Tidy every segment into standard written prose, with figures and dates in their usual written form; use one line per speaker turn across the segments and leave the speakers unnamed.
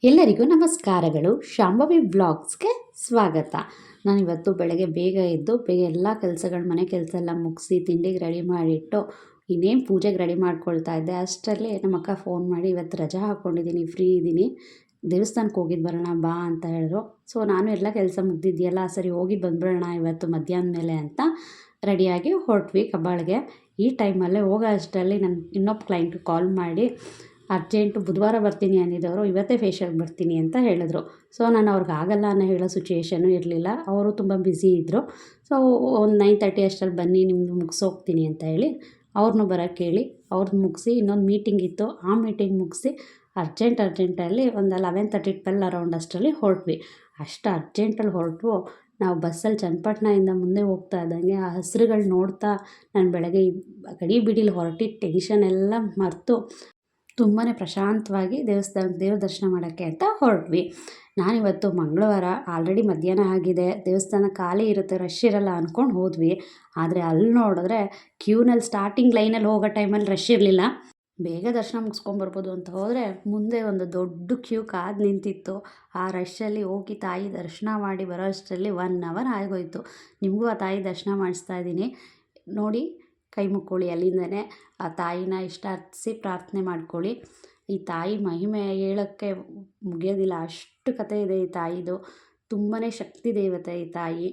ಎಲ್ಲರಿಗೂ ನಮಸ್ಕಾರಗಳು. ಶಾಂಭವಿ ವ್ಲಾಗ್ಸ್ಗೆ ಸ್ವಾಗತ. ನಾನಿವತ್ತು ಬೆಳಗ್ಗೆ ಬೇಗ ಎದ್ದು ಎಲ್ಲ ಕೆಲಸಗಳು ಮನೆ ಕೆಲಸ ಎಲ್ಲ ಮುಗಿಸಿ ತಿಂಡಿಗೆ ರೆಡಿ ಮಾಡಿಟ್ಟು ಇನ್ನೇನು ಪೂಜೆಗೆ ರೆಡಿ ಮಾಡ್ಕೊಳ್ತಾ ಇದ್ದೆ. ಅಷ್ಟರಲ್ಲಿ ನಮ್ಮ ಅಕ್ಕ ಫೋನ್ ಮಾಡಿ ಇವತ್ತು ರಜಾ ಹಾಕ್ಕೊಂಡಿದ್ದೀನಿ, ಫ್ರೀ ಇದ್ದೀನಿ, ದೇವಸ್ಥಾನಕ್ಕೆ ಹೋಗಿದ್ದು ಬರೋಣ ಬಾ ಅಂತ ಹೇಳಿದ್ರು. ಸೊ ನಾನು ಎಲ್ಲ ಕೆಲಸ ಮುಗ್ದಿದ್ಯಲ್ಲ, ಸರಿ ಹೋಗಿ ಬಂದ್ಬಿಡೋಣ ಇವತ್ತು ಮಧ್ಯಾಹ್ನ ಮೇಲೆ ಅಂತ ರೆಡಿಯಾಗಿ ಹೊರಟ್ವಿ ಕಬ್ಬಾಳಿಗೆ. ಈ ಟೈಮಲ್ಲೇ ಹೋಗೋ ಅಷ್ಟರಲ್ಲಿ ನನ್ನ ಇನ್ನೊಬ್ಬ ಕ್ಲೈಂಟ್ಗೆ ಕಾಲ್ ಮಾಡಿ ಅರ್ಜೆಂಟು ಬುಧವಾರ ಬರ್ತೀನಿ ಅಂದಿದ್ದವರು ಇವತ್ತೇ ಫೇಶಿಯಲ್ಗೆ ಬರ್ತೀನಿ ಅಂತ ಹೇಳಿದ್ರು. ಸೊ ನಾನು ಅವ್ರಿಗೆ ಆಗಲ್ಲ ಅನ್ನೋ ಹೇಳೋ ಸಿಚುಯೇಷನು ಇರಲಿಲ್ಲ. ಅವರು ತುಂಬ ಬ್ಯುಸಿ ಇದ್ದರು. ಸೊ ಒಂದು 9:30 ಅಷ್ಟರಲ್ಲಿ ಬನ್ನಿ ನಿಮ್ಮದು ಮುಗಿಸೋಗ್ತೀನಿ ಅಂತ ಹೇಳಿ ಅವ್ರನ್ನೂ ಬರೋಕ್ಕೆ ಹೇಳಿ ಅವ್ರದ್ದು ಮುಗಿಸಿ ಇನ್ನೊಂದು ಮೀಟಿಂಗ್ ಇತ್ತು, ಆ ಮೀಟಿಂಗ್ ಮುಗಿಸಿ ಅರ್ಜೆಂಟಲ್ಲಿ ಒಂದು 11:30 12 ಅರೌಂಡ್ ಅಷ್ಟರಲ್ಲಿ ಹೊರಟ್ವಿ. ಅಷ್ಟು ಅರ್ಜೆಂಟಲ್ಲಿ ಹೊರಟು ನಾವು ಬಸ್ಸಲ್ಲಿ ಚನ್ನಪಟ್ಟಣದಿಂದ ಮುಂದೆ ಹೋಗ್ತಾ ಇದ್ದಂಗೆ ಆ ಹಸ್ರುಗಳು ನೋಡ್ತಾ ನಾನು ಬೆಳಗ್ಗೆ ಗಡಿ ಬಿಡಿಲಿ ಹೊರಟಿದ್ದ ಟೆನ್ಷನ್ ಎಲ್ಲ ಮರೆತು ತುಂಬಾ ಪ್ರಶಾಂತವಾಗಿ ದೇವ್ರ ದರ್ಶನ ಮಾಡೋಕ್ಕೆ ಅಂತ ಹೊರಟ್ವಿ. ನಾನಿವತ್ತು ಮಂಗಳವಾರ ಆಲ್ರೆಡಿ ಮಧ್ಯಾಹ್ನ ಆಗಿದೆ, ದೇವಸ್ಥಾನ ಖಾಲಿ ಇರುತ್ತೆ, ರಶ್ ಇರಲ್ಲ ಅಂದ್ಕೊಂಡು ಹೋದ್ವಿ. ಆದರೆ ಅಲ್ಲಿ ನೋಡಿದ್ರೆ ಕ್ಯೂನಲ್ಲಿ ಸ್ಟಾರ್ಟಿಂಗ್ ಲೈನಲ್ಲಿ ಹೋಗೋ ಟೈಮಲ್ಲಿ ರಶ್ ಇರಲಿಲ್ಲ. ಬೇಗ ದರ್ಶನ ಮುಗಿಸ್ಕೊಂಬರ್ಬೋದು ಅಂತ ಹೋದರೆ ಮುಂದೆ ಒಂದು ದೊಡ್ಡ ಕ್ಯೂ ಕಾದು ನಿಂತಿತ್ತು. ಆ ರಶ್ಶಲ್ಲಿ ಹೋಗಿ ತಾಯಿ ದರ್ಶನ ಮಾಡಿ ಬರೋ ಅಷ್ಟರಲ್ಲಿ 1 ಅವರ್ ಆಗೋಯ್ತು. ನಿಮಗೂ ಆ ತಾಯಿ ದರ್ಶನ ಮಾಡಿಸ್ತಾ ಇದ್ದೀನಿ ನೋಡಿ, ಕೈ ಮುಕ್ಕೊಳ್ಳಿ, ಅಲ್ಲಿಂದನೇ ಆ ತಾಯಿನ ಇಷ್ಟಾರ್ಥಿಸಿ ಪ್ರಾರ್ಥನೆ ಮಾಡ್ಕೊಳ್ಳಿ. ಈ ತಾಯಿ ಮಹಿಮೆ ಹೇಳೋಕ್ಕೆ ಮುಗಿಯೋದಿಲ್ಲ, ಅಷ್ಟು ಕಥೆ ಇದೆ ಈ ತಾಯಿದು. ತುಂಬಾ ಶಕ್ತಿ ದೇವತೆ ಈ ತಾಯಿ.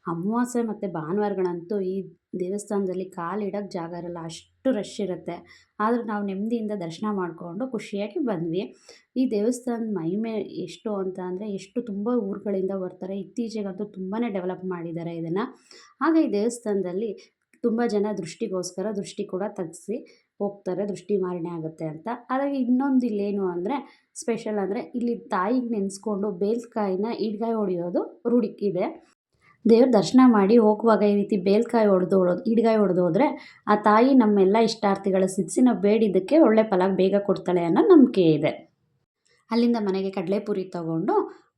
ಅಮಾವಾಸ್ಯೆ ಮತ್ತು ಭಾನುವಾರಗಳಂತೂ ಈ ದೇವಸ್ಥಾನದಲ್ಲಿ ಕಾಲಿಡೋಕ್ಕೆ ಜಾಗ ಇರಲ್ಲ, ಅಷ್ಟು ರಶ್ ಇರುತ್ತೆ. ಆದರೆ ನಾವು ನೆಮ್ಮದಿಯಿಂದ ದರ್ಶನ ಮಾಡಿಕೊಂಡು ಖುಷಿಯಾಗಿ ಬಂದ್ವಿ. ಈ ದೇವಸ್ಥಾನದ ಮಹಿಮೆ ಎಷ್ಟು ಅಂತ ಅಂದರೆ ತುಂಬ ಊರುಗಳಿಂದ ಬರ್ತಾರೆ. ಇತ್ತೀಚೆಗಂತೂ ತುಂಬಾ ಡೆವಲಪ್ ಮಾಡಿದ್ದಾರೆ ಇದನ್ನು. ಹಾಗೆ ಈ ದೇವಸ್ಥಾನದಲ್ಲಿ ತುಂಬ ಜನ ದೃಷ್ಟಿ ಕೂಡ ತೆಗೆಸಿ ಹೋಗ್ತಾರೆ, ದೃಷ್ಟಿ ಮಾರಣೆ ಆಗುತ್ತೆ ಅಂತ. ಹಾಗಾಗಿ ಇನ್ನೊಂದು ಇಲ್ಲೇನು ಅಂದರೆ ಸ್ಪೆಷಲ್ ಅಂದರೆ ಇಲ್ಲಿ ತಾಯಿಗೆ ನೆನೆಸ್ಕೊಂಡು ಬೇಲ್ಕಾಯಿನ ಈಡ್ಗಾಯಿ ಹೊಡೆಯೋದು ರೂಢಿಕ್ಕಿದೆ. ದೇವ್ರ ದರ್ಶನ ಮಾಡಿ ಹೋಗುವಾಗ ಈ ರೀತಿ ಬೇಲ್ಕಾಯಿ ಈಡ್ಗಾಯಿ ಹೊಡೆದು ಹೋದರೆ ಆ ತಾಯಿ ನಮ್ಮೆಲ್ಲ ಇಷ್ಟಾರ್ಥಿಗಳ ಸಿದ್ಧಿಸಿ ನಾವು ಬೇಡಿದ್ದಕ್ಕೆ ಒಳ್ಳೆ ಫಲ ಬೇಗ ಕೊಡ್ತಾಳೆ ಅನ್ನೋ ನಂಬಿಕೆ ಇದೆ. ಅಲ್ಲಿಂದ ಮನೆಗೆ ಕಡಲೆಪುರಿ ತೊಗೊಂಡು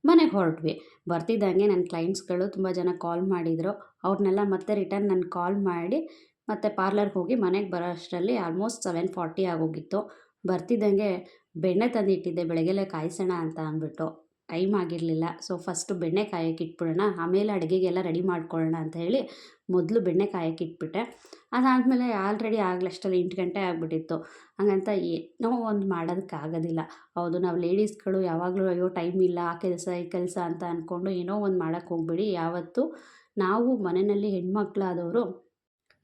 ಮನೆಗೆ ಹೊರಟ್ವಿ. ಬರ್ತಿದ್ದಂಗೆ ನನ್ನ ಕ್ಲೈಂಟ್ಸ್ಗಳು ತುಂಬ ಜನ ಕಾಲ್ ಮಾಡಿದರು. ಅವ್ರನ್ನೆಲ್ಲ ಮತ್ತೆ ರಿಟರ್ನ್ ನಾನು ಕಾಲ್ ಮಾಡಿ ಮತ್ತು ಪಾರ್ಲರ್ಗೆ ಹೋಗಿ ಮನೆಗೆ ಬರೋ ಅಷ್ಟರಲ್ಲಿ ಆಲ್ಮೋಸ್ಟ್ 7:40 ಆಗೋಗಿತ್ತು. ಬರ್ತಿದ್ದಂಗೆ ಬೆಣ್ಣೆ ತಂದಿಟ್ಟಿದ್ದೆ ಬೆಳಗ್ಗೆಲೆ ಕಾಯಿಸೋಣ ಅಂತ ಅಂದ್ಬಿಟ್ಟು, ಟೈಮ್ ಆಗಿರಲಿಲ್ಲ. ಸೊ ಫಸ್ಟು ಬೆಣ್ಣೆ ಕಾಯೋಕ್ಕೆ ಇಟ್ಬಿಡೋಣ, ಆಮೇಲೆ ಅಡುಗೆಗೆಲ್ಲ ರೆಡಿ ಮಾಡ್ಕೊಳ್ಳೋಣ ಅಂತ ಹೇಳಿ ಮೊದಲು ಬೆಣ್ಣೆ ಕಾಯೋಕ್ಕೆ ಇಟ್ಬಿಟ್ಟೆ. ಅದಾದಮೇಲೆ ಆಲ್ರೆಡಿ ಆಗಲಷ್ಟರಲ್ಲಿ 8 ಗಂಟೆ ಆಗಿಬಿಟ್ಟಿತ್ತು. ಹಾಗಂತ ಏನೋ ಒಂದು ಮಾಡೋದಕ್ಕಾಗೋದಿಲ್ಲ. ಹೌದು, ನಾವು ಲೇಡೀಸ್ಗಳು ಯಾವಾಗಲೂ ಅಯ್ಯೋ ಟೈಮ್ ಇಲ್ಲ, ಆ ಕೆಲಸ ಈ ಕೆಲಸ ಅಂತ ಅಂದ್ಕೊಂಡು ಏನೋ ಒಂದು ಮಾಡೋಕ್ಕೆ ಹೋಗ್ಬೇಡಿ. ಯಾವತ್ತೂ ನಾವು ಮನೆಯಲ್ಲಿ ಹೆಣ್ಮಕ್ಳಾದವರು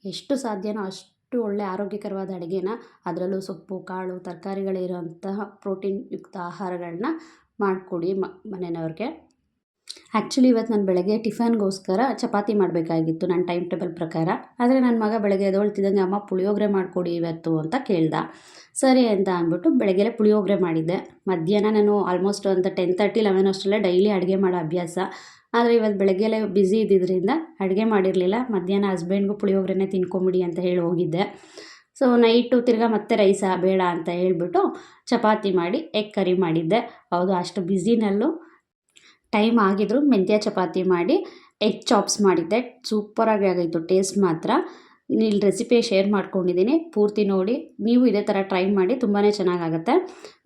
ಎಷ್ಟು ಸಾಧ್ಯನೋ ಅಷ್ಟು ಒಳ್ಳೆ ಆರೋಗ್ಯಕರವಾದ ಅಡುಗೆನ, ಅದರಲ್ಲೂ ಸೊಪ್ಪು ಕಾಳು ತರಕಾರಿಗಳಿರೋಂತಹ ಪ್ರೋಟೀನ್ ಯುಕ್ತ ಆಹಾರಗಳನ್ನ ಮಾಡಿಕೊಡಿ ಮನೆಯವ್ರಿಗೆ. ಆ್ಯಕ್ಚುಲಿ ಇವತ್ತು ನಾನು ಬೆಳಗ್ಗೆ ಟಿಫನ್ಗೋಸ್ಕರ ಚಪಾತಿ ಮಾಡಬೇಕಾಗಿತ್ತು ನನ್ನ ಟೈಮ್ ಟೇಬಲ್ ಪ್ರಕಾರ. ಆದರೆ ನನ್ನ ಮಗ ಬೆಳಗ್ಗೆ ಎದ್ದೇಳ್ತಿದ್ದಂಗೆ ಅಮ್ಮ ಪುಳಿಯೋಗರೆ ಮಾಡಿಕೊಡಿ ಇವತ್ತು ಅಂತ ಕೇಳ್ದ. ಸರಿ ಅಂತ ಅಂದ್ಬಿಟ್ಟು ಬೆಳಗ್ಗೆಲೆ ಪುಳಿಯೋಗರೆ ಮಾಡಿದ್ದೆ. ಮಧ್ಯಾಹ್ನ ನಾನು ಆಲ್ಮೋಸ್ಟ್ ಒಂದು 10:30 11 ಅಷ್ಟರಲ್ಲೇ ಡೈಲಿ ಅಡುಗೆ ಮಾಡೋ ಅಭ್ಯಾಸ. ಆದರೆ ಇವತ್ತು ಬೆಳಗ್ಗೆಲೆ ಬ್ಯುಸಿ ಇದ್ದಿದ್ದರಿಂದ ಅಡುಗೆ ಮಾಡಿರಲಿಲ್ಲ. ಮಧ್ಯಾಹ್ನ ಹಸ್ಬೆಂಡ್ಗೂ ಪುಳಿಯೋಗರೆನೇ ತಿನ್ಕೊಂಬಿಡಿ ಅಂತ ಹೇಳಿ ಹೋಗಿದ್ದೆ. ಸೊ ನೈಟು ತಿರ್ಗಾ ಮತ್ತೆ ರೈಸಾ ಬೇಡ ಅಂತ ಹೇಳ್ಬಿಟ್ಟು ಚಪಾತಿ ಮಾಡಿ ಎಗ್ ಕರಿ ಮಾಡಿದ್ದೆ. ಹೌದು, ಅಷ್ಟು ಬ್ಯುಸಿನಲ್ಲೂ ಟೈಮ್ ಆಗಿದ್ರು ಮೆಂತ್ಯ ಚಪಾತಿ ಮಾಡಿ ಎಗ್ ಚಾಪ್ಸ್ ಮಾಡಿದ್ದೆ. ಸೂಪರಾಗಿ ಆಗಿತ್ತು, ಟೇಸ್ಟ್ ಮಾತ್ರ. ಇಲ್ಲಿ ರೆಸಿಪಿ ಶೇರ್ ಮಾಡ್ಕೊಂಡಿದ್ದೀನಿ, ಪೂರ್ತಿ ನೋಡಿ. ನೀವು ಇದೇ ಥರ ಟ್ರೈ ಮಾಡಿ, ತುಂಬಾ ಚೆನ್ನಾಗಾಗುತ್ತೆ.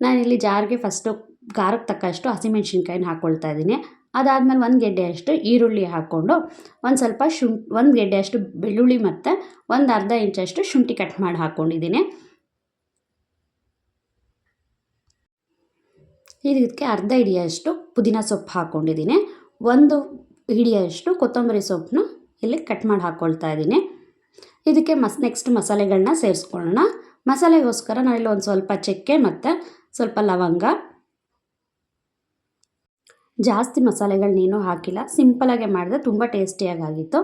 ನಾನಿಲ್ಲಿ ಜಾರ್ಗೆ ಫಸ್ಟು ಖಾರಕ್ಕೆ ತಕ್ಕಷ್ಟು ಹಸಿಮೆಣ್ಸಿನ್ಕಾಯಿನ ಹಾಕ್ಕೊಳ್ತಾ ಇದ್ದೀನಿ. ಅದಾದಮೇಲೆ 1 ಗೆಡ್ಡೆಯಷ್ಟು ಈರುಳ್ಳಿ ಹಾಕ್ಕೊಂಡು ಒಂದು ಸ್ವಲ್ಪ 1 ಗೆಡ್ಡೆಯಷ್ಟು ಬೆಳ್ಳುಳ್ಳಿ ಮತ್ತು ಒಂದು ಅರ್ಧ ಇಂಚಷ್ಟು ಶುಂಠಿ ಕಟ್ ಮಾಡಿ ಹಾಕ್ಕೊಂಡಿದ್ದೀನಿ. ಇದಕ್ಕೆ ಅರ್ಧ ಹಿಡಿಯಷ್ಟು ಪುದೀನ ಸೊಪ್ಪು ಹಾಕ್ಕೊಂಡಿದ್ದೀನಿ. 1 ಹಿಡಿಯಷ್ಟು ಕೊತ್ತಂಬರಿ ಸೊಪ್ಪನ್ನ ಇಲ್ಲಿ ಕಟ್ ಮಾಡಿ ಹಾಕ್ಕೊಳ್ತಾ ಇದ್ದೀನಿ. ಇದಕ್ಕೆ ನೆಕ್ಸ್ಟ್ ಮಸಾಲೆಗಳನ್ನ ಸೇರಿಸ್ಕೊಳ್ಳೋಣ. ಮಸಾಲೆಗೋಸ್ಕರ ನಾನಿಲ್ಲಿ ಒಂದು ಸ್ವಲ್ಪ ಚಕ್ಕೆ ಮತ್ತು ಸ್ವಲ್ಪ ಲವಂಗ, ಜಾಸ್ತಿ ಮಸಾಲೆಗಳನ್ನೇನೂ ಹಾಕಿಲ್ಲ, ಸಿಂಪಲಾಗೆ ಮಾಡಿದ್ರೆ ತುಂಬ ಟೇಸ್ಟಿಯಾಗಿತ್ತು.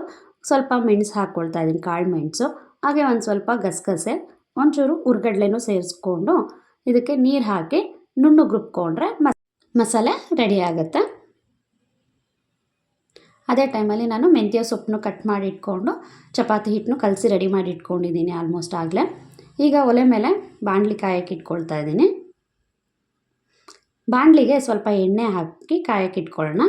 ಸ್ವಲ್ಪ ಮೆಣಸು ಹಾಕ್ಕೊಳ್ತಾ ಇದ್ದೀನಿ, ಕಾಳು ಮೆಣಸು, ಹಾಗೆ ಒಂದು ಸ್ವಲ್ಪ ಗಸಗಸೆ, ಒಂಚೂರು ಹುರ್ಗಡ್ಲೆನೂ ಸೇರಿಸ್ಕೊಂಡು ಇದಕ್ಕೆ ನೀರು ಹಾಕಿ ನುಣ್ಣಗೆ ರುಬ್ಕೊಂಡ್ರೆ ಮಸಾಲೆ ರೆಡಿ ಆಗುತ್ತೆ. ಅದೇ ಟೈಮಲ್ಲಿ ನಾನು ಮೆಂತ್ಯ ಸೊಪ್ಪನ್ನು ಕಟ್ ಮಾಡಿ ಇಟ್ಕೊಂಡು ಚಪಾತಿ ಹಿಟ್ಟನ್ನು ಕಲಸಿ ರೆಡಿ ಮಾಡಿ ಇಟ್ಕೊಂಡಿದ್ದೀನಿ ಆಲ್ಮೋಸ್ಟ್ ಆಗಲೇ. ಈಗ ಒಲೆ ಮೇಲೆ ಬಾಣಲಿ ಕಾಯಕ್ಕೆ ಇಟ್ಕೊಳ್ತಾ ಇದ್ದೀನಿ. ಬಾಣಲಿಗೆ ಸ್ವಲ್ಪ ಎಣ್ಣೆ ಹಾಕಿ ಕಾಯಕ್ಕೆ ಇಟ್ಕೊಳ್ಳೋಣ.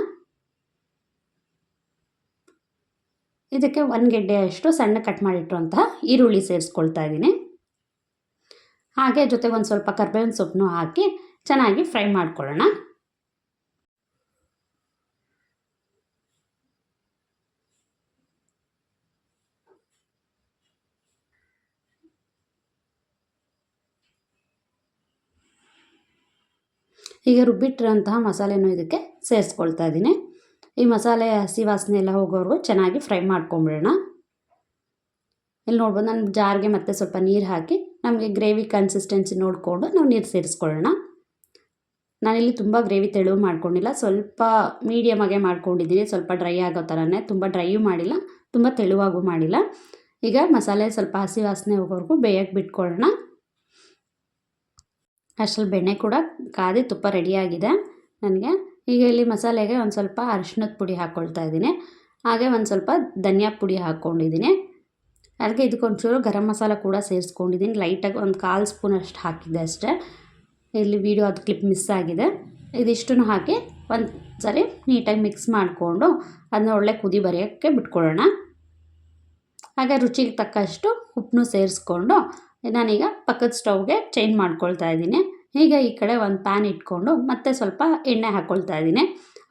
ಇದಕ್ಕೆ 1 ಗೆಡ್ಡೆಯಷ್ಟು ಸಣ್ಣ ಕಟ್ ಮಾಡಿಟ್ಟಿರುವಂತಹ ಈರುಳ್ಳಿ ಸೇರಿಸ್ಕೊಳ್ತಾ ಇದ್ದೀನಿ. ಹಾಗೆ ಜೊತೆಗೆ ಒಂದು ಸ್ವಲ್ಪ ಕರ್ಬೇವಿನ ಸೊಪ್ಪನ್ನು ಹಾಕಿ ಚೆನ್ನಾಗಿ ಫ್ರೈ ಮಾಡ್ಕೊಳ್ಳೋಣ. ಈಗ ರುಬ್ಬಿಟ್ಟಿರೋಂತಹ ಮಸಾಲೆನೂ ಇದಕ್ಕೆ ಸೇರಿಸ್ಕೊಳ್ತಾ ಇದ್ದೀನಿ. ಈ ಮಸಾಲೆ ಹಸಿ ವಾಸನೆ ಎಲ್ಲ ಹೋಗೋವರೆಗೂ ಚೆನ್ನಾಗಿ ಫ್ರೈ ಮಾಡ್ಕೊಂಬಿಡೋಣ. ಇಲ್ಲಿ ನೋಡ್ಬೋದು ನಾನು ಜಾರ್ಗೆ ಮತ್ತೆ ಸ್ವಲ್ಪ ನೀರು ಹಾಕಿ ನಮಗೆ ಗ್ರೇವಿ ಕನ್ಸಿಸ್ಟೆನ್ಸಿ ನೋಡಿಕೊಂಡು ನಾವು ನೀರು ಸೇರಿಸ್ಕೊಳ್ಳೋಣ. ನಾನಿಲ್ಲಿ ತುಂಬ ಗ್ರೇವಿ ತೆಳು ಮಾಡ್ಕೊಂಡಿಲ್ಲ, ಸ್ವಲ್ಪ ಮೀಡಿಯಮಾಗೆ ಮಾಡ್ಕೊಂಡಿದ್ದೀನಿ. ಸ್ವಲ್ಪ ಡ್ರೈ ಆಗೋ ಥರನೇ, ತುಂಬ ಡ್ರೈಯೂ ಮಾಡಿಲ್ಲ, ತುಂಬ ತೆಳುವಾಗೂ ಮಾಡಿಲ್ಲ. ಈಗ ಮಸಾಲೆ ಸ್ವಲ್ಪ ಹಸಿ ವಾಸನೆ ಹೋಗೋವರೆಗೂ ಬೇಯಕ್ಕೆ ಬಿಟ್ಕೊಳ್ಳೋಣ. ಅಷ್ಟರಲ್ಲಿ ಬೆಣ್ಣೆ ಕೂಡ ಕಾದಿ ತುಪ್ಪ ರೆಡಿಯಾಗಿದೆ ನನಗೆ. ಈಗ ಇಲ್ಲಿ ಮಸಾಲೆಗೆ ಒಂದು ಸ್ವಲ್ಪ ಅರಿಶಿಣದ ಪುಡಿ ಹಾಕ್ಕೊಳ್ತಾ ಇದ್ದೀನಿ. ಹಾಗೆ ಒಂದು ಸ್ವಲ್ಪ ಧನಿಯಾ ಪುಡಿ ಹಾಕ್ಕೊಂಡಿದ್ದೀನಿ. ಅದಕ್ಕೆ ಇದಕ್ಕೊಂಚೂರು ಗರಂ ಮಸಾಲ ಕೂಡ ಸೇರಿಸ್ಕೊಂಡಿದ್ದೀನಿ. ಲೈಟಾಗಿ ಒಂದು 1/4 ಸ್ಪೂನ್ ಅಷ್ಟು ಹಾಕಿದ್ದೆ ಅಷ್ಟೇ. ಇಲ್ಲಿ ವಿಡಿಯೋ ಅದು ಕ್ಲಿಪ್ ಮಿಸ್ ಆಗಿದೆ. ಇದಿಷ್ಟನ್ನು ಹಾಕಿ ಒಂದು ಸರಿ ನೀಟಾಗಿ ಮಿಕ್ಸ್ ಮಾಡಿಕೊಂಡು ಅದನ್ನ ಒಳ್ಳೆ ಕುದಿ ಬರೆಯೋಕ್ಕೆ ಬಿಟ್ಕೊಳ್ಳೋಣ. ಹಾಗೆ ರುಚಿಗೆ ತಕ್ಕಷ್ಟು ಉಪ್ಪನ್ನು ಸೇರಿಸ್ಕೊಂಡು ನಾನೀಗ ಪಕ್ಕದ ಸ್ಟವ್ಗೆ ಚೇಂಜ್ ಮಾಡ್ಕೊಳ್ತಾ ಇದ್ದೀನಿ. ಈಗ ಈ ಕಡೆ ಒಂದು ಪ್ಯಾನ್ ಇಟ್ಕೊಂಡು ಮತ್ತೆ ಸ್ವಲ್ಪ ಎಣ್ಣೆ ಹಾಕ್ಕೊಳ್ತಾ ಇದ್ದೀನಿ.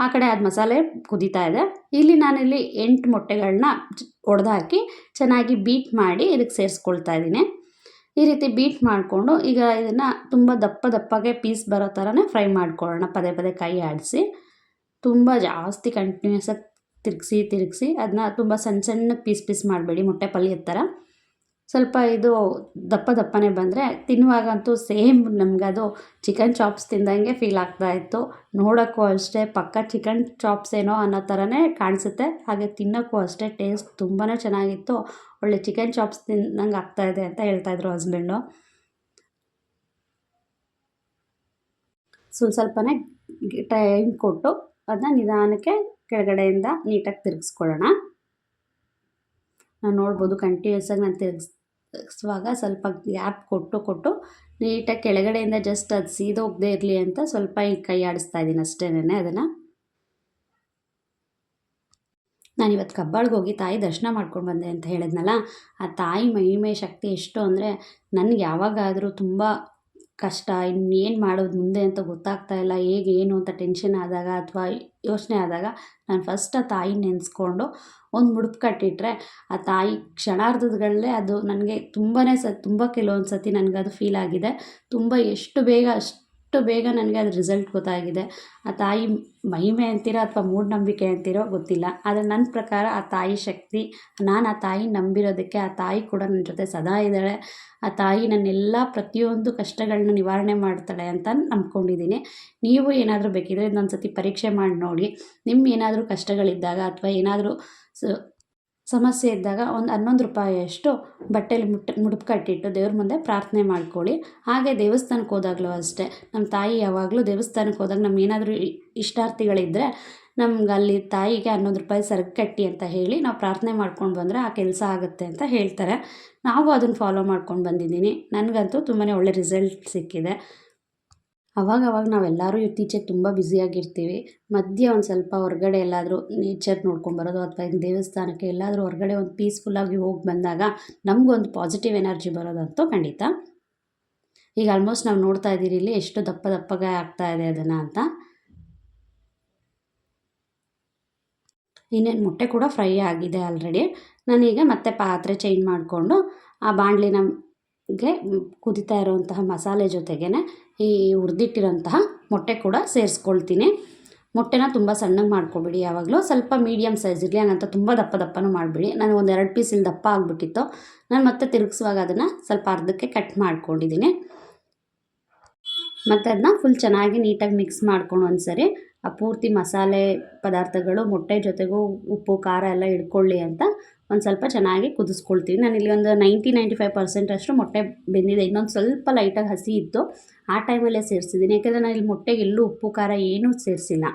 ಆ ಕಡೆ ಅದು ಮಸಾಲೆ ಕುದೀತಾ ಇದೆ. ಇಲ್ಲಿ ನಾನಿಲ್ಲಿ 8 ಮೊಟ್ಟೆಗಳನ್ನ ಒಡೆದಾಕಿ ಚೆನ್ನಾಗಿ ಬೀಟ್ ಮಾಡಿ ಇದಕ್ಕೆ ಸೇರಿಸ್ಕೊಳ್ತಾ ಇದ್ದೀನಿ. ಈ ರೀತಿ ಬೀಟ್ ಮಾಡಿಕೊಂಡು ಈಗ ಇದನ್ನು ತುಂಬ ದಪ್ಪಗೆ ಪೀಸ್ ಬರೋ ಥರನೇ ಫ್ರೈ ಮಾಡ್ಕೊಳ್ಳೋಣ. ಪದೇ ಪದೇ ಕೈ ಆಡಿಸಿ, ತುಂಬ ಜಾಸ್ತಿ ಕಂಟಿನ್ಯೂಸ್ ಆಗಿ ತಿರುಗಿಸಿ ಅದನ್ನ ತುಂಬ ಸಣ್ಣ ಪೀಸ್ ಮಾಡಬೇಡಿ, ಮೊಟ್ಟೆ ಪಲ್ಯದ ಥರ. ಸ್ವಲ್ಪ ಇದು ದಪ್ಪನೇ ಬಂದರೆ ತಿನ್ನುವಾಗಂತೂ ಸೇಮ್ ನಮಗದು ಚಿಕನ್ ಚಾಪ್ಸ್ ತಿಂದಂಗೆ ಫೀಲ್ ಆಗ್ತಾಯಿತ್ತು. ನೋಡೋಕ್ಕೂ ಅಷ್ಟೇ ಪಕ್ಕ ಚಿಕನ್ ಚಾಪ್ಸ್ ಏನೋ ಅನ್ನೋ ಥರನೇ ಕಾಣಿಸುತ್ತೆ. ಹಾಗೆ ತಿನ್ನೋಕ್ಕೂ ಅಷ್ಟೇ ಟೇಸ್ಟ್ ತುಂಬಾ ಚೆನ್ನಾಗಿತ್ತು. ಒಳ್ಳೆ ಚಿಕನ್ ಚಾಪ್ಸ್ ತಿಂದಂಗೆ ಆಗ್ತಾಯಿದೆ ಅಂತ ಹೇಳ್ತಾಯಿದ್ರು ಹಸ್ಬೆಂಡು. ಸ್ವಲ್ಪನೇ ಟೈಮ್ ಕೊಟ್ಟು ಅದನ್ನ ನಿಧಾನಕ್ಕೆ ಕೆಳಗಡೆಯಿಂದ ನೀಟಾಗಿ ತಿರುಗಿಸ್ಕೊಳ್ಳೋಣ. ನಾನು ನೋಡ್ಬೋದು ಕಂಟಿನ್ಯೂಸ್ ಆಗಿ ನಾನು ತಿರುಗಿಸುವಾಗ ಸ್ವಲ್ಪ ಗ್ಯಾಪ್ ಕೊಟ್ಟು ನೀಟಾಗಿ ಕೆಳಗಡೆಯಿಂದ ಜಸ್ಟ್ ಅದು ಸೀದೋಗದೆ ಇರಲಿ ಅಂತ ಸ್ವಲ್ಪ ಈ ಕೈ ಆಡಿಸ್ತಾ ಇದ್ದೀನಿ ಅಷ್ಟೇನೆ. ಅದನ್ನು ನಾನಿವತ್ತು ಕಬ್ಬಾಳಿಗೆ ಹೋಗಿ ತಾಯಿ ದರ್ಶನ ಮಾಡ್ಕೊಂಡು ಬಂದೆ ಅಂತ ಹೇಳಿದ್ನಲ್ಲ, ಆ ತಾಯಿ ಮಹಿಮೆ ಶಕ್ತಿ ಎಷ್ಟು ಅಂದರೆ ನನಗೆ ಯಾವಾಗಾದರೂ ತುಂಬ ಕಷ್ಟ, ಇನ್ನೇನು ಮಾಡೋದು ಮುಂದೆ ಅಂತ ಗೊತ್ತಾಗ್ತಾ ಇಲ್ಲ, ಹೇಗೆ ಏನು ಅಂತ ಟೆನ್ಷನ್ ಆದಾಗ ಅಥವಾ ಯೋಚನೆ ಆದಾಗ ನಾನು ಫಸ್ಟ್ ಆ ತಾಯಿ ನೆನೆಸ್ಕೊಂಡು ಒಂದು ಮುಡುಪು ಕಟ್ಟಿಟ್ರೆ ಆ ತಾಯಿ ಕ್ಷಣಾರ್ಧದಲ್ಲೇ ಅದು ನನಗೆ ತುಂಬ ಕೆಲವೊಂದು ಸತಿ ನನಗದು ಫೀಲ್ ಆಗಿದೆ. ಅಷ್ಟು ಬೇಗ ನನಗೆ ಅದು ರಿಸಲ್ಟ್ ಗೊತ್ತಾಗಿದೆ. ಆ ತಾಯಿ ಮಹಿಮೆ ಅಂತೀರೋ ಅಥವಾ ಮೂಢನಂಬಿಕೆ ಅಂತೀರೋ ಗೊತ್ತಿಲ್ಲ, ಆದರೆ ನನ್ನ ಪ್ರಕಾರ ಆ ತಾಯಿ ಶಕ್ತಿ, ನಾನು ಆ ತಾಯಿ ನಂಬಿರೋದಕ್ಕೆ ಆ ತಾಯಿ ಕೂಡ ನನ್ನ ಜೊತೆ ಸದಾ ಇದ್ದಾಳೆ. ಆ ತಾಯಿ ನನ್ನೆಲ್ಲ ಪ್ರತಿಯೊಂದು ಕಷ್ಟಗಳನ್ನ ನಿವಾರಣೆ ಮಾಡ್ತಾಳೆ ಅಂತ ನಂಬ್ಕೊಂಡಿದ್ದೀನಿ. ನೀವು ಏನಾದರೂ ಬೇಕಿದ್ದರೆ ಇದನ್ನೊಂದು ಸತಿ ಪರೀಕ್ಷೆ ಮಾಡಿ ನೋಡಿ. ಏನಾದರೂ ಕಷ್ಟಗಳಿದ್ದಾಗ ಅಥವಾ ಏನಾದರೂ ಸಮಸ್ಯೆ ಇದ್ದಾಗ ಒಂದು 11 ರೂಪಾಯಿಯಷ್ಟು ಬಟ್ಟೆಲಿ ಮುಡುಪು ಕಟ್ಟಿಟ್ಟು ದೇವ್ರ ಮುಂದೆ ಪ್ರಾರ್ಥನೆ ಮಾಡ್ಕೊಳ್ಳಿ. ಹಾಗೆ ದೇವಸ್ಥಾನಕ್ಕೆ ಹೋದಾಗಲೂ ಅಷ್ಟೇ, ನಮ್ಮ ತಾಯಿ ಯಾವಾಗಲೂ ದೇವಸ್ಥಾನಕ್ಕೆ ಹೋದಾಗ ನಮಗೇನಾದರೂ ಇಷ್ಟಾರ್ಥಿಗಳಿದ್ದರೆ ನಮ್ಗೆ ಅಲ್ಲಿ ತಾಯಿಗೆ 11 ರೂಪಾಯಿ ಸರಕು ಕಟ್ಟಿ ಅಂತ ಹೇಳಿ ನಾವು ಪ್ರಾರ್ಥನೆ ಮಾಡ್ಕೊಂಡು ಬಂದರೆ ಆ ಕೆಲಸ ಆಗುತ್ತೆ ಅಂತ ಹೇಳ್ತಾರೆ. ನಾವು ಅದನ್ನು ಫಾಲೋ ಮಾಡ್ಕೊಂಡು ಬಂದಿದ್ದೀನಿ. ನನಗಂತೂ ತುಂಬಾ ಒಳ್ಳೆ ರಿಸಲ್ಟ್ ಸಿಕ್ಕಿದೆ. ಅವಾಗವಾಗ ನಾವೆಲ್ಲರೂ ಇತ್ತೀಚೆಗೆ ತುಂಬ ಬ್ಯುಸಿಯಾಗಿರ್ತೀವಿ. ಮಧ್ಯೆ ಒಂದು ಸ್ವಲ್ಪ ಹೊರಗಡೆ ಎಲ್ಲಾದರೂ ನೇಚರ್ ನೋಡ್ಕೊಂಬರೋದು ಅಥವಾ ದೇವಸ್ಥಾನಕ್ಕೆ ಎಲ್ಲಾದರೂ ಹೊರಗಡೆ ಒಂದು ಪೀಸ್ಫುಲ್ಲಾಗಿ ಹೋಗಿ ಬಂದಾಗ ನಮಗೊಂದು ಪಾಸಿಟಿವ್ ಎನರ್ಜಿ ಬರೋದಂತೂ ಖಂಡಿತ. ಈಗ ಆಲ್ಮೋಸ್ಟ್ ನಾವು ನೋಡ್ತಾ ಇದ್ದೀರಿ ಇಲ್ಲಿ ಎಷ್ಟು ದಪ್ಪಗೆ ಆಗ್ತಾ ಇದೆ ಅದನ್ನು ಅಂತ. ಇನ್ನೇನು ಮೊಟ್ಟೆ ಕೂಡ ಫ್ರೈ ಆಗಿದೆ ಆಲ್ರೆಡಿ. ನಾನೀಗ ಮತ್ತೆ ಪಾತ್ರೆ ಚೇಂಜ್ ಮಾಡಿಕೊಂಡು ಆ ಬಾಣಲಿ ನಮಗೆ ಕುದೀತಾ ಇರುವಂತಹ ಮಸಾಲೆ ಜೊತೆಗೇ ಈ ಹುರಿದಿಟ್ಟಿರೋಂತಹ ಮೊಟ್ಟೆ ಕೂಡ ಸೇರಿಸ್ಕೊಳ್ತೀನಿ. ಮೊಟ್ಟೆನ ತುಂಬ ಸಣ್ಣಗೆ ಮಾಡ್ಕೊಬೇಡಿ, ಯಾವಾಗಲೂ ಸ್ವಲ್ಪ ಮೀಡಿಯಮ್ ಸೈಜ್ ಇರಲಿ, ಹಂಗಂತ ತುಂಬ ದಪ್ಪನೂ ಮಾಡಬೇಡಿ. ನಾನು ಒಂದು 2 ಪೀಸ್ ಇಲ್ಲಿ ದಪ್ಪ ಆಗಿಬಿಟ್ಟಿತ್ತು. ನಾನು ಮತ್ತೆ ತಿರುಗಿಸುವಾಗ ಅದನ್ನು ಸ್ವಲ್ಪ ಅರ್ಧಕ್ಕೆ ಕಟ್ ಮಾಡ್ಕೊಂಡಿದ್ದೀನಿ. ಮತ್ತು ಅದನ್ನ ಫುಲ್ ಚೆನ್ನಾಗಿ ನೀಟಾಗಿ ಮಿಕ್ಸ್ ಮಾಡ್ಕೊಂಡು ಒಂದು ಸರಿ ಆ ಪೂರ್ತಿ ಮಸಾಲೆ ಪದಾರ್ಥಗಳು ಮೊಟ್ಟೆ ಜೊತೆಗೂ ಉಪ್ಪು ಖಾರ ಎಲ್ಲ ಹಿಡ್ಕೊಳ್ಳಿ ಅಂತ ಒಂದು ಸ್ವಲ್ಪ ಚೆನ್ನಾಗಿ ಕುದಿಸ್ಕೊಳ್ತೀವಿ. ನಾನಿಲ್ಲಿ ಒಂದು 90-95% ಅಷ್ಟು ಮೊಟ್ಟೆ ಬೆಂದಿದೆ. ಇನ್ನೊಂದು ಸ್ವಲ್ಪ ಲೈಟಾಗಿ ಹಸಿ ಇತ್ತು, ಆ ಟೈಮಲ್ಲೇ ಸೇರಿಸಿದ್ದೀನಿ. ಯಾಕೆಂದರೆ ನಾನು ಇಲ್ಲಿ ಮೊಟ್ಟೆಗೆ ಎಲ್ಲೂ ಉಪ್ಪು ಖಾರ ಏನೂ ಸೇರಿಸಿಲ್ಲ.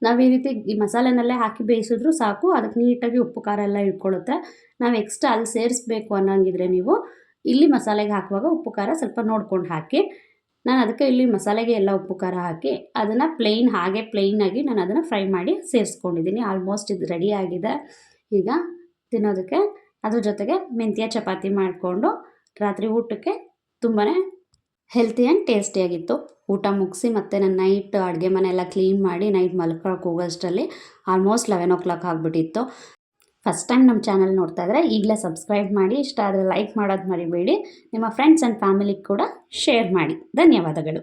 ನಾವು ಈ ರೀತಿ ಈ ಮಸಾಲೆನಲ್ಲೇ ಹಾಕಿ ಬೇಯಿಸಿದ್ರು ಸಾಕು, ಅದಕ್ಕೆ ನೀಟಾಗಿ ಉಪ್ಪು ಖಾರ ಎಲ್ಲ ಹಿಡ್ಕೊಳ್ಳುತ್ತೆ. ನಾವು ಎಕ್ಸ್ಟ್ರಾ ಅಲ್ಲಿ ಸೇರಿಸ್ಬೇಕು ಅನ್ನೋಂಗಿದ್ರೆ ನೀವು ಇಲ್ಲಿ ಮಸಾಲೆಗೆ ಹಾಕುವಾಗ ಉಪ್ಪು ಖಾರ ಸ್ವಲ್ಪ ನೋಡ್ಕೊಂಡು ಹಾಕಿ. ನಾನು ಅದಕ್ಕೆ ಇಲ್ಲಿ ಮಸಾಲೆಗೆ ಎಲ್ಲ ಉಪ್ಪು ಖಾರ ಹಾಕಿ ಅದನ್ನು ಪ್ಲೇನಾಗಿ ನಾನು ಅದನ್ನು ಫ್ರೈ ಮಾಡಿ ಸೇರಿಸ್ಕೊಂಡಿದ್ದೀನಿ. ಆಲ್ಮೋಸ್ಟ್ ಇದು ರೆಡಿ ಆಗಿದೆ. ಈಗ ತಿನ್ನೋದಕ್ಕೆ ಅದ್ರ ಜೊತೆಗೆ ಮೆಂತ್ಯ ಚಪಾತಿ ಮಾಡಿಕೊಂಡು ರಾತ್ರಿ ಊಟಕ್ಕೆ ತುಂಬಾ ಹೆಲ್ತಿ ಆ್ಯಂಡ್ ಟೇಸ್ಟಿಯಾಗಿತ್ತು. ಊಟ ಮುಗಿಸಿ ಮತ್ತೆ ನಾನು ನೈಟ್ ಅಡುಗೆ ಮನೆಯೆಲ್ಲ ಕ್ಲೀನ್ ಮಾಡಿ ನೈಟ್ ಮಲ್ಕೊಳಕ್ಕೆ ಹೋಗೋಷ್ಟರಲ್ಲಿ ಆಲ್ಮೋಸ್ಟ್ 11 ಆಗಿಬಿಟ್ಟಿತ್ತು. ಫಸ್ಟ್ ಟೈಮ್ ನಮ್ಮ ಚಾನಲ್ ನೋಡ್ತಾ ಇದ್ದರೆ ಈಗಲೇ ಸಬ್ಸ್ಕ್ರೈಬ್ ಮಾಡಿ, ಇಷ್ಟ ಆದರೆ ಲೈಕ್ ಮಾಡೋದು ಮರಿಬೇಡಿ. ನಿಮ್ಮ ಫ್ರೆಂಡ್ಸ್ ಆ್ಯಂಡ್ ಫ್ಯಾಮಿಲಿಗೆ ಕೂಡ ಶೇರ್ ಮಾಡಿ. ಧನ್ಯವಾದಗಳು.